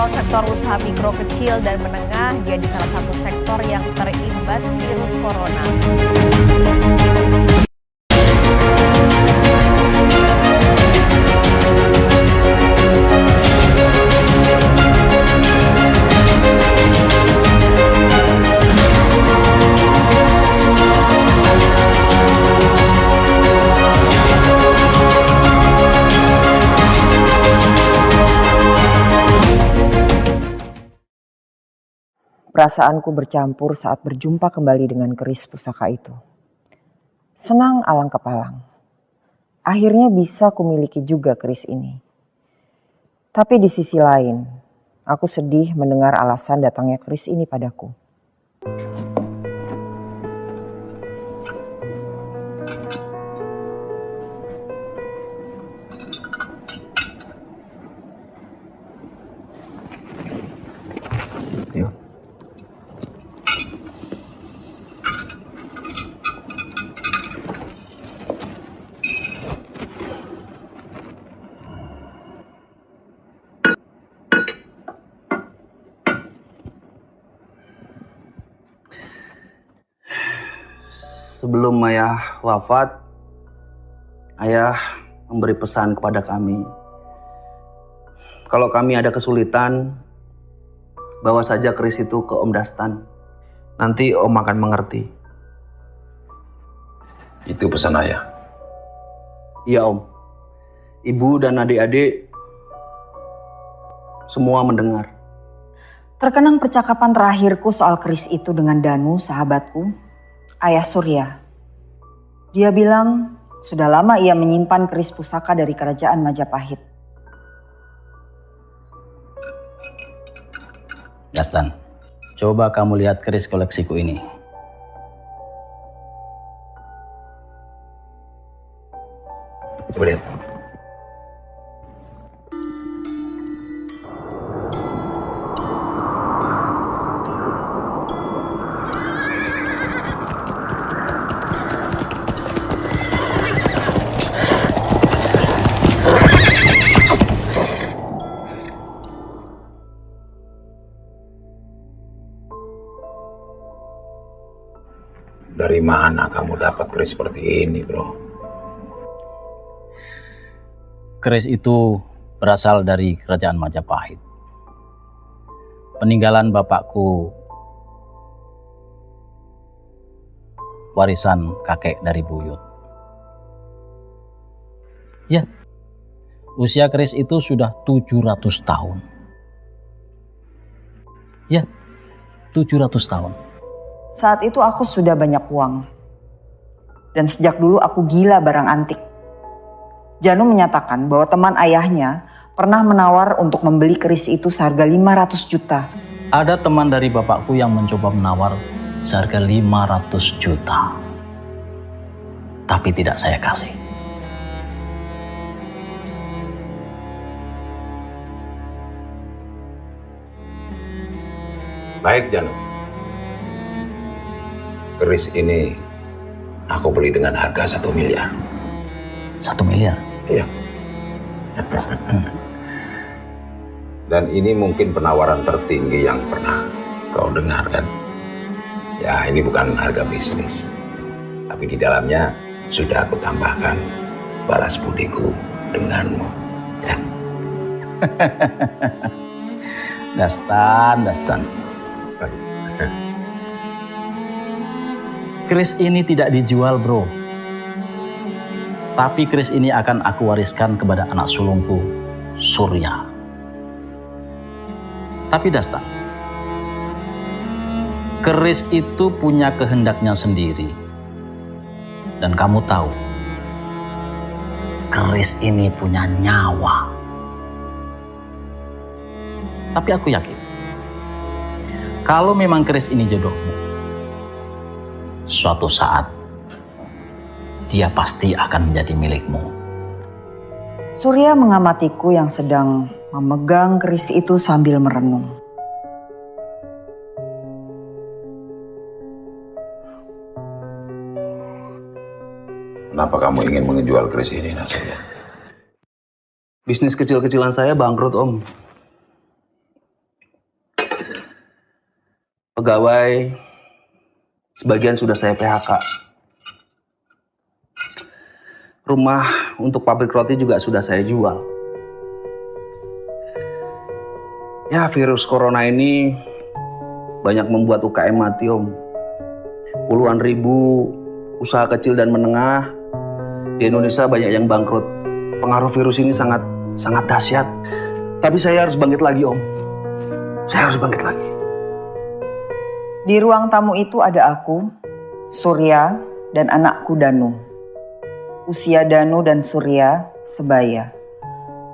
Kalau sektor usaha mikro kecil dan menengah jadi salah satu sektor yang terimbas virus corona. Perasaanku bercampur saat berjumpa kembali dengan keris pusaka itu. Senang alang kepalang. Akhirnya bisa kumiliki juga keris ini. Tapi di sisi lain, aku sedih mendengar alasan datangnya keris ini padaku. Sebelum ayah wafat, ayah memberi pesan kepada kami. Kalau kami ada kesulitan, bawa saja keris itu ke Om Dastan. Nanti Om akan mengerti. Itu pesan ayah. Iya Om. Ibu dan adik-adik semua mendengar. Terkenang percakapan terakhirku soal keris itu dengan Danu, sahabatku, Ayah Surya. Dia bilang sudah lama ia menyimpan keris pusaka dari kerajaan Majapahit. Dastan, coba kamu lihat keris koleksiku ini. Coba lihat. Dari mana kamu dapat keris seperti ini, bro? Keris itu berasal dari kerajaan Majapahit. Peninggalan bapakku, warisan kakek dari buyut. Ya, usia keris itu sudah 700 tahun. Ya, 700 tahun. Saat itu aku sudah banyak uang. Dan sejak dulu aku gila barang antik. Janu menyatakan bahwa teman ayahnya pernah menawar untuk membeli keris itu seharga 500 juta. Ada teman dari bapakku yang mencoba menawar seharga 500 juta. Tapi tidak saya kasih. Baik, Janu. Keris ini aku beli dengan harga 1 miliar. 1 miliar? Iya. Dan ini mungkin penawaran tertinggi yang pernah kau dengar, kan? Ya, ini bukan harga bisnis. Tapi di dalamnya sudah aku tambahkan balas budiku denganmu. Ya. Dastan. Keris ini tidak dijual, bro. Tapi keris ini akan aku wariskan kepada anak sulungku, Surya. Tapi Dastan, keris itu punya kehendaknya sendiri. Dan kamu tahu, keris ini punya nyawa. Tapi aku yakin, kalau memang keris ini jodohmu, suatu saat dia pasti akan menjadi milikmu. Surya mengamatiku yang sedang memegang keris itu sambil merenung. Kenapa kamu ingin menjual keris ini, Nasir? Bisnis kecil-kecilan saya bangkrut, Om. pegawai sebagian sudah saya PHK. Rumah untuk pabrik roti juga sudah saya jual. Ya, virus corona ini banyak membuat UKM mati, Om. Puluhan ribu usaha kecil dan menengah di Indonesia banyak yang bangkrut. Pengaruh virus ini sangat dahsyat. Tapi saya harus bangkit lagi, Om. Saya harus bangkit lagi. Di ruang tamu itu ada aku, Surya, dan anakku Danu. Usia Danu dan Surya sebaya.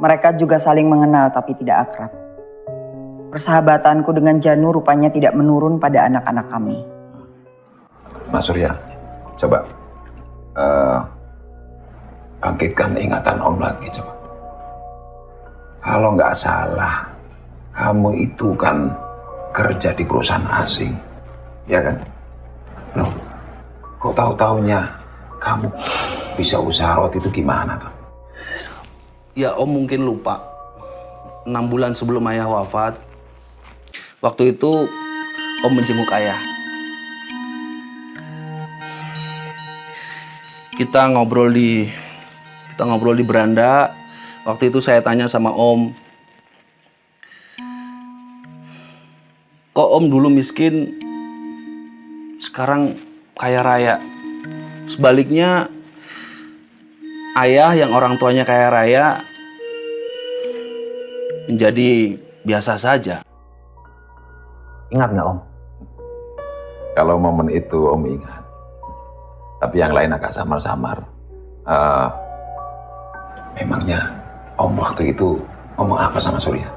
Mereka juga saling mengenal tapi tidak akrab. Persahabatanku dengan Janu rupanya tidak menurun pada anak-anak kami. Mas Surya, coba bangkitkan ingatan Om lagi, coba. Kalau nggak salah, kamu itu kan kerja di perusahaan asing, ya kan? Loh, kok tahu-taunya kamu bisa usaha roti itu gimana tuh? Ya, Om mungkin lupa. 6 bulan sebelum ayah wafat, waktu itu Om menjenguk ayah. Kita ngobrol di beranda. Waktu itu saya tanya sama Om, kok Om dulu miskin, sekarang kaya raya? Sebaliknya, ayah yang orang tuanya kaya raya menjadi biasa saja. Ingat nggak, Om? Kalau momen itu Om ingat, tapi yang lain agak samar-samar. Memangnya Om waktu itu ngomong apa sama Surya?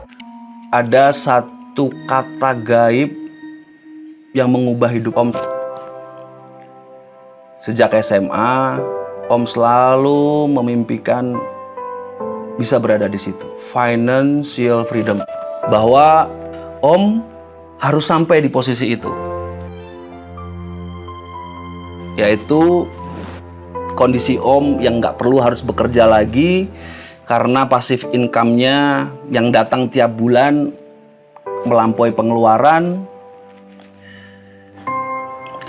Ada satu kata gaib yang mengubah hidup Om. Sejak SMA, Om selalu memimpikan bisa berada di situ. Financial freedom. Bahwa Om harus sampai di posisi itu. Yaitu kondisi Om yang nggak perlu harus bekerja lagi karena pasif income-nya yang datang tiap bulan melampaui pengeluaran,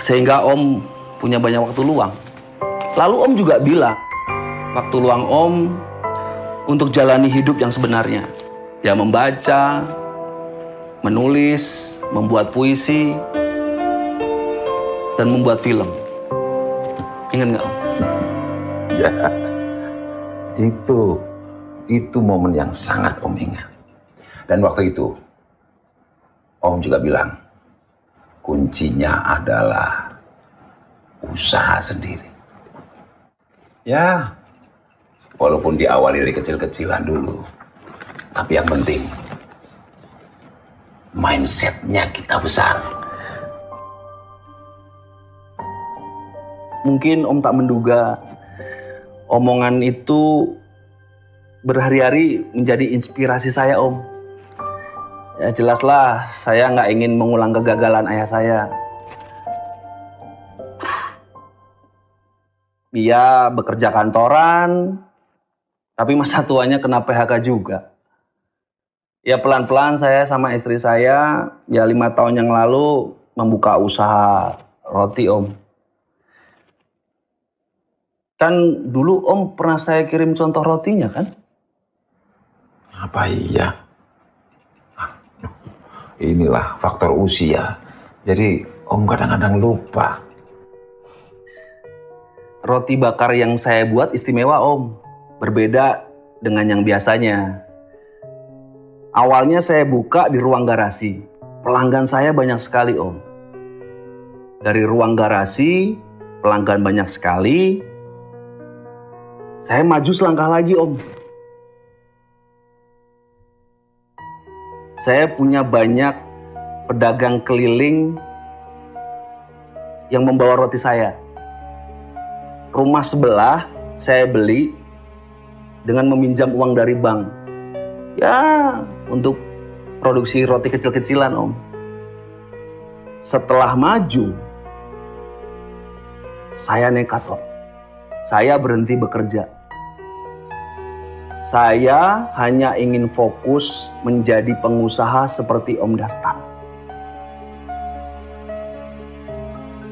sehingga Om punya banyak waktu luang. Lalu Om juga bilang, waktu luang Om untuk jalani hidup yang sebenarnya. Ya, membaca, menulis, membuat puisi, dan membuat film. Ingat nggak, Om? Ya, itu momen yang sangat Om ingat. Dan waktu itu Om juga bilang kuncinya adalah usaha sendiri. Ya, walaupun diawali dari kecil-kecilan dulu, tapi yang penting mindsetnya kita besar. Mungkin Om tak menduga omongan itu berhari-hari menjadi inspirasi saya, Om. Ya jelaslah, saya nggak ingin mengulang kegagalan ayah saya. Dia bekerja kantoran, tapi masa tuanya kena PHK juga. Ya pelan-pelan saya sama istri saya, ya 5 tahun yang lalu membuka usaha roti, Om. Kan dulu Om pernah saya kirim contoh rotinya kan? Apa iya? Inilah faktor usia. Jadi Om kadang-kadang lupa. Roti bakar yang saya buat istimewa, Om. Berbeda dengan yang biasanya. Awalnya saya buka di ruang garasi. Pelanggan saya banyak sekali, Om. Dari ruang garasi, pelanggan banyak sekali. Saya maju selangkah lagi, Om. Saya punya banyak pedagang keliling yang membawa roti saya. Rumah sebelah saya beli dengan meminjam uang dari bank. Ya, untuk produksi roti kecil-kecilan, Om. Setelah maju, saya nekat, Om. Saya berhenti bekerja. Saya hanya ingin fokus menjadi pengusaha seperti Om Dastan.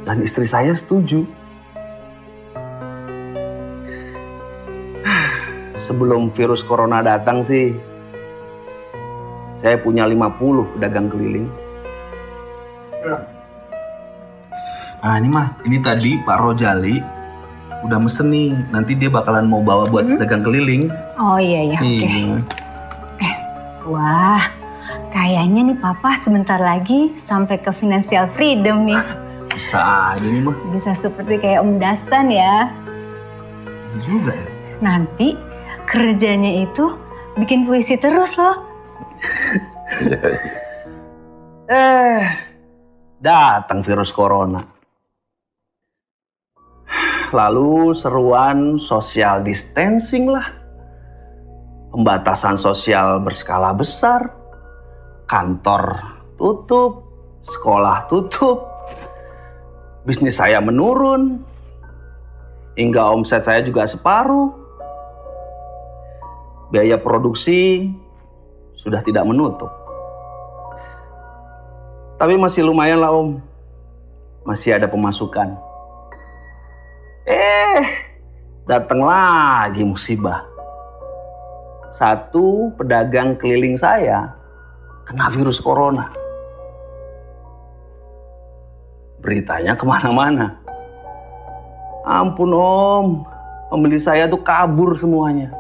Dan istri saya setuju. Sebelum virus corona datang sih, saya punya 50 pedagang keliling. Nah ini tadi Pak Rojali udah mesen nih, nanti dia bakalan mau bawa buat pedagang keliling. Oh iya, oke. Wah, kayaknya nih Papa sebentar lagi sampai ke financial freedom nih. Bisa aja nih mah. Bisa seperti kayak Om Dastan ya. Juga ya. Nanti kerjanya itu bikin puisi terus loh. Datang virus corona. Lalu seruan social distancing lah. Pembatasan sosial berskala besar. Kantor tutup, sekolah tutup. Bisnis saya menurun. Hingga omset saya juga separuh. Biaya produksi sudah tidak menutup. Tapi masih lumayan lah Om. Masih ada pemasukan. Datang lagi musibah. Satu pedagang keliling saya kena virus corona. Beritanya kemana-mana. Ampun Om, pembeli saya tuh kabur semuanya.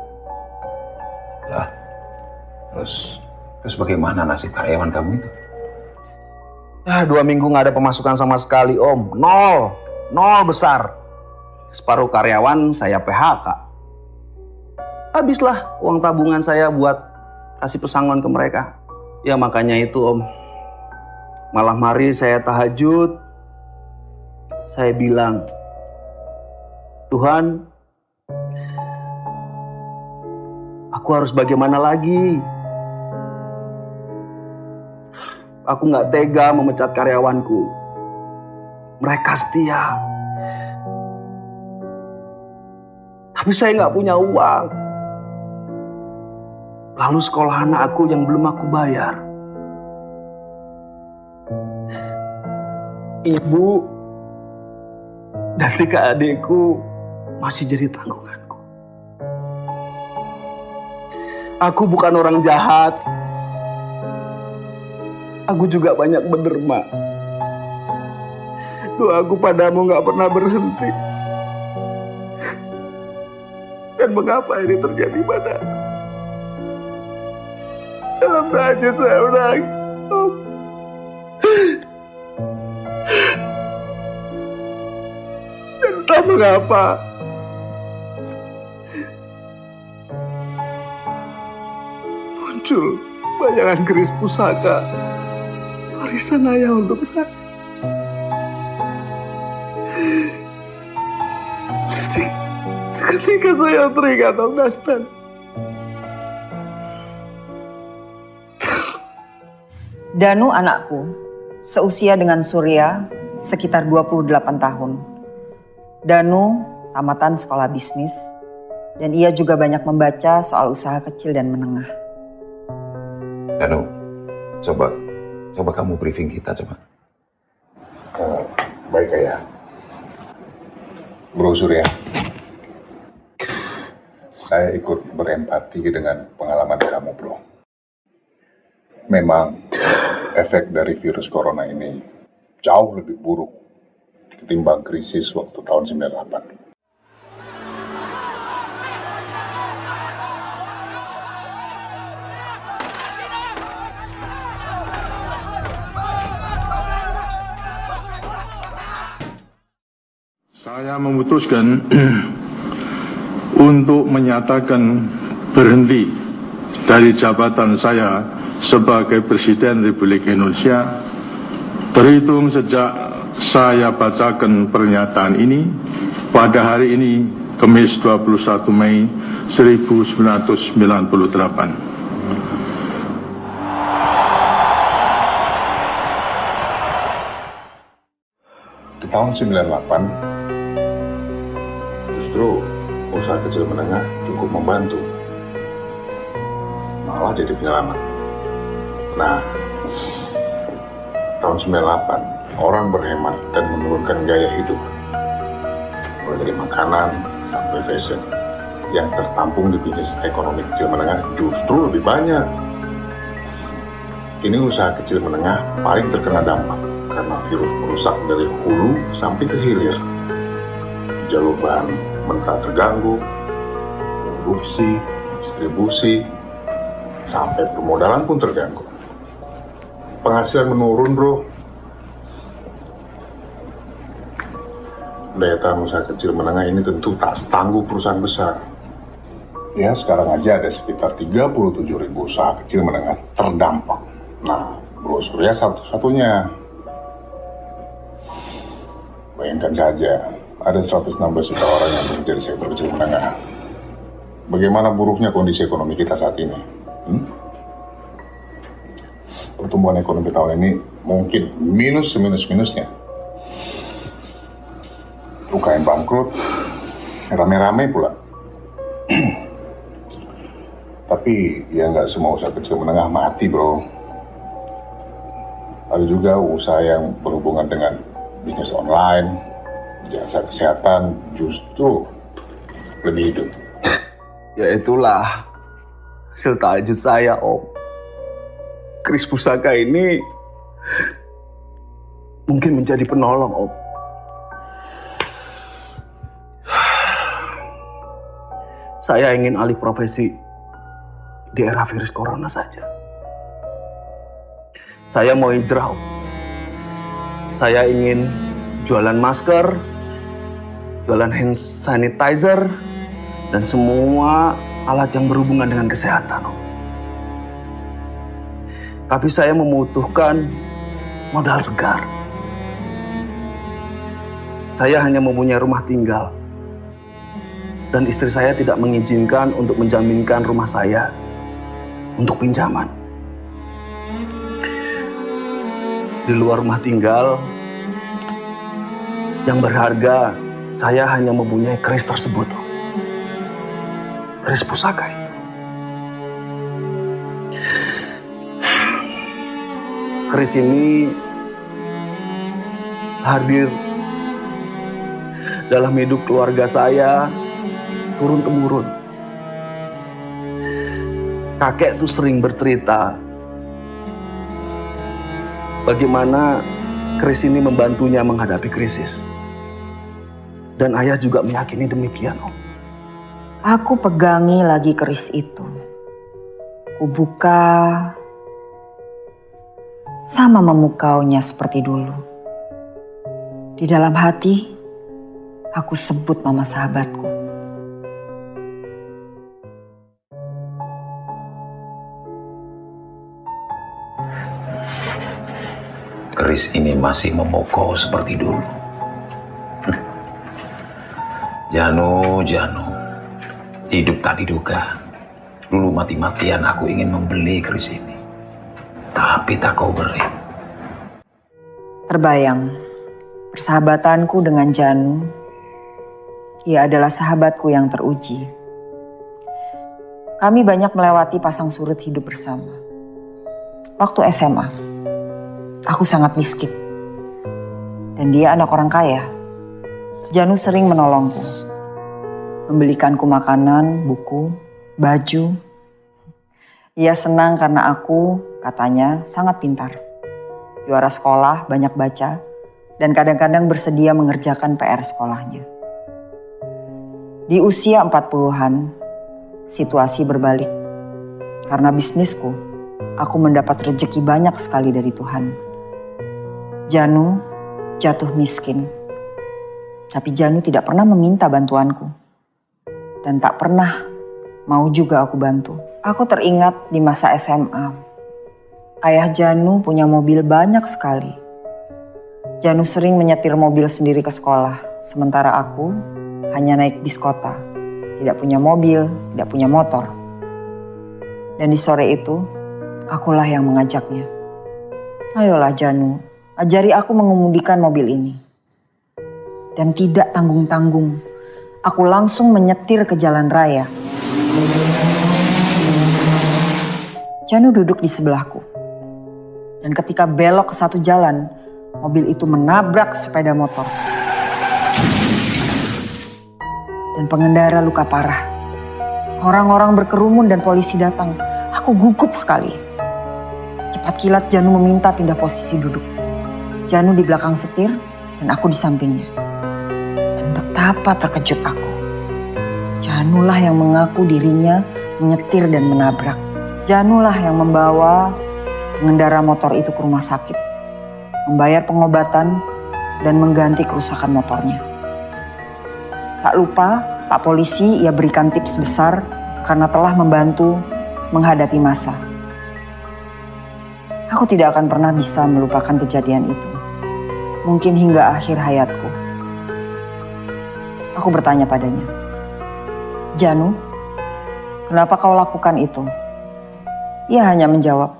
Lah, terus bagaimana nasib karyawan kamu itu? 2 minggu nggak ada pemasukan sama sekali Om. Nol besar. Separuh karyawan saya PHK. Habislah uang tabungan saya buat kasih pesangon ke mereka. Ya makanya itu Om. Malam hari saya tahajud. Saya bilang, Tuhan, aku harus bagaimana lagi? Aku nggak tega memecat karyawanku. Mereka setia. Tapi saya nggak punya uang. Lalu sekolah anak aku yang belum aku bayar. Ibu dan 3 adikku masih jadi tanggunganku. Aku bukan orang jahat. Aku juga banyak berderma. Doaku padamu nggak pernah berhenti. Dan mengapa ini terjadi padaku? Dalam tahajud saya menangis. Dan entah mengapa muncul bayangan keris pusaka warisan ayah untuk saya. Ketika saya teringat Om Dastan. Danu anakku, seusia dengan Surya, sekitar 28 tahun. Danu tamatan sekolah bisnis, dan ia juga banyak membaca soal usaha kecil dan menengah. Danu, coba kamu briefing kita coba. Baik Ayah. Bro Surya, saya ikut berempati dengan pengalaman kamu, bro. Memang efek dari virus corona ini jauh lebih buruk ketimbang krisis waktu tahun 98. Saya memutuskan untuk menyatakan berhenti dari jabatan saya sebagai Presiden Republik Indonesia terhitung sejak saya bacakan pernyataan ini pada hari ini, Kamis 21 Mei 1998. Di tahun 98 justru usaha kecil menengah cukup membantu, malah jadi penyelamat. Nah, tahun 98 orang berhemat dan menurunkan gaya hidup. Mulai dari makanan sampai fashion. Yang tertampung di bisnis ekonomi kecil menengah justru lebih banyak. Ini usaha kecil menengah paling terkena dampak karena virus merusak dari hulu sampai ke hilir. Jalur bahan mentah terganggu, produksi, distribusi, sampai permodalan pun terganggu. Penghasilan menurun, bro. Daya tahan usaha kecil menengah ini tentu tak setangguh perusahaan besar. Ya, sekarang aja ada sekitar 37.000 usaha kecil menengah terdampak. Nah, Bro Surya satu-satunya. Bayangkan saja, ada 116 juta orang yang bekerja di sektor kecil menengah. Bagaimana buruknya kondisi ekonomi kita saat ini? Pertumbuhan ekonomi tahun ini mungkin minus seminus-minusnya. UKM bangkrut, rame-rame pula. Tapi ya nggak semua usaha kecil menengah mati, bro. Ada juga usaha yang berhubungan dengan bisnis online, jasa kesehatan justru lebih hidup. Ya itulah hasil tahajud saya, Om. Kris Pusaka ini mungkin menjadi penolong, Om. Saya ingin alih profesi di era virus corona saja. Saya mau hijrah, Om. Saya ingin jualan masker, jualan hand sanitizer, dan semua alat yang berhubungan dengan kesehatan, Om. Tapi saya membutuhkan modal segar. Saya hanya mempunyai rumah tinggal. Dan istri saya tidak mengizinkan untuk menjaminkan rumah saya untuk pinjaman. Di luar rumah tinggal yang berharga, saya hanya mempunyai keris tersebut. Keris pusaka itu. Keris ini hadir dalam hidup keluarga saya turun-temurun. Kakek tuh sering bercerita bagaimana keris ini membantunya menghadapi krisis. Dan ayah juga meyakini demikian, Om. Aku pegangi lagi keris itu. Kubuka, sama memukaunya seperti dulu. Di dalam hati, aku sebut nama sahabatku. Keris ini masih memukau seperti dulu. Janu, hidup tak diduga. Dulu mati-matian aku ingin membeli keris ini. Tapi tak kau beri. Terbayang, persahabatanku dengan Janu, ia adalah sahabatku yang teruji. Kami banyak melewati pasang surut hidup bersama. Waktu SMA, aku sangat miskin. Dan dia anak orang kaya. Janu sering menolongku. Membelikanku makanan, buku, baju. Ia senang karena aku, katanya, sangat pintar. Juara sekolah, banyak baca, dan kadang-kadang bersedia mengerjakan PR sekolahnya. Di usia 40-an, situasi berbalik. Karena bisnisku, aku mendapat rezeki banyak sekali dari Tuhan. Janu jatuh miskin. Tapi Janu tidak pernah meminta bantuanku. Dan tak pernah mau juga aku bantu. Aku teringat di masa SMA. Ayah Janu punya mobil banyak sekali. Janu sering menyetir mobil sendiri ke sekolah. Sementara aku hanya naik bis kota. Tidak punya mobil, tidak punya motor. Dan di sore itu, akulah yang mengajaknya. Ayolah Janu, ajari aku mengemudikan mobil ini. Dan tidak tanggung-tanggung. Aku langsung menyetir ke jalan raya. Janu duduk di sebelahku. Dan ketika belok ke satu jalan, mobil itu menabrak sepeda motor. Dan pengendara luka parah. Orang-orang berkerumun dan polisi datang. Aku gugup sekali. Secepat kilat Janu meminta pindah posisi duduk. Janu di belakang setir dan aku di sampingnya. Dan betapa terkejut aku. Janulah yang mengaku dirinya menyetir dan menabrak. Janulah yang membawa pengendara motor itu ke rumah sakit, membayar pengobatan dan mengganti kerusakan motornya. Tak lupa, Pak Polisi ia berikan tips besar karena telah membantu menghadapi masa. Aku tidak akan pernah bisa melupakan kejadian itu. Mungkin hingga akhir hayatku. Aku bertanya padanya, "Janu, kenapa kau lakukan itu?" Ia hanya menjawab,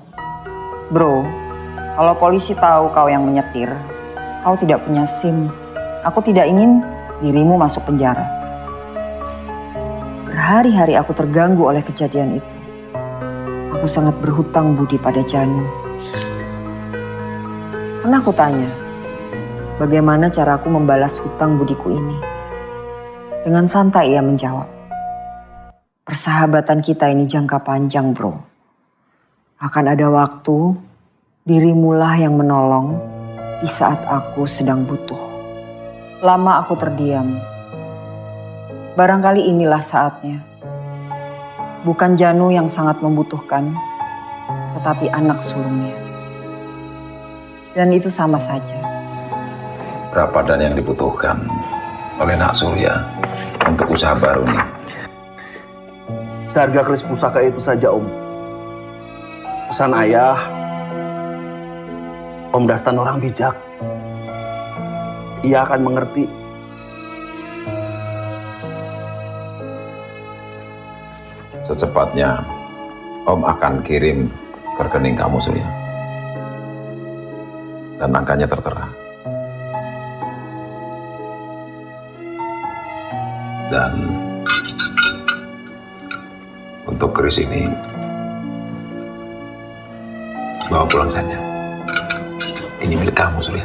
"Bro, kalau polisi tahu kau yang menyetir, kau tidak punya SIM. Aku tidak ingin dirimu masuk penjara." Berhari-hari aku terganggu oleh kejadian itu. Aku sangat berhutang budi pada Janu. Pernah aku tanya, bagaimana caraku membalas hutang budiku ini? Dengan santai ia menjawab, "Persahabatan kita ini jangka panjang, bro. Akan ada waktu, dirimulah yang menolong di saat aku sedang butuh." Lama aku terdiam. Barangkali inilah saatnya. Bukan Janu yang sangat membutuhkan, tetapi anak sulungnya. Dan itu sama saja. Berapa dan yang dibutuhkan oleh Nak Surya untuk usaha baru nih? Seharga keris pusaka itu saja, Om. Pesan ayah, Om Dastan orang bijak. Ia akan mengerti. Secepatnya Om akan kirim ke rekening kamu, Surya. Dan angkanya tertera. Dan untuk keris ini bawa pulang saja. Ini milik kamu, Surya.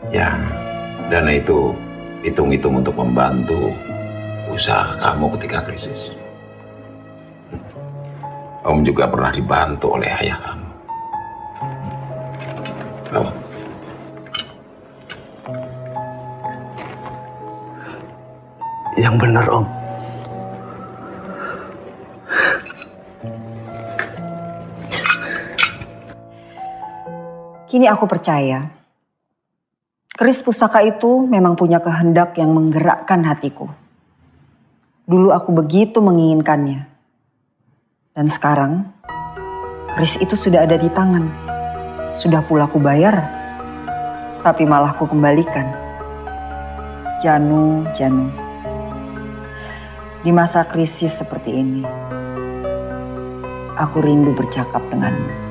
Ya, dana itu hitung-hitung untuk membantu usaha kamu ketika krisis. Om juga pernah dibantu oleh ayah kamu. Bawa. Yang benar, Om. Kini aku percaya, keris pusaka itu memang punya kehendak yang menggerakkan hatiku. Dulu aku begitu menginginkannya. Dan sekarang, keris itu sudah ada di tangan. Sudah pula ku bayar, tapi malah ku kembalikan. Janu, Janu. Di masa krisis seperti ini, aku rindu bercakap denganmu.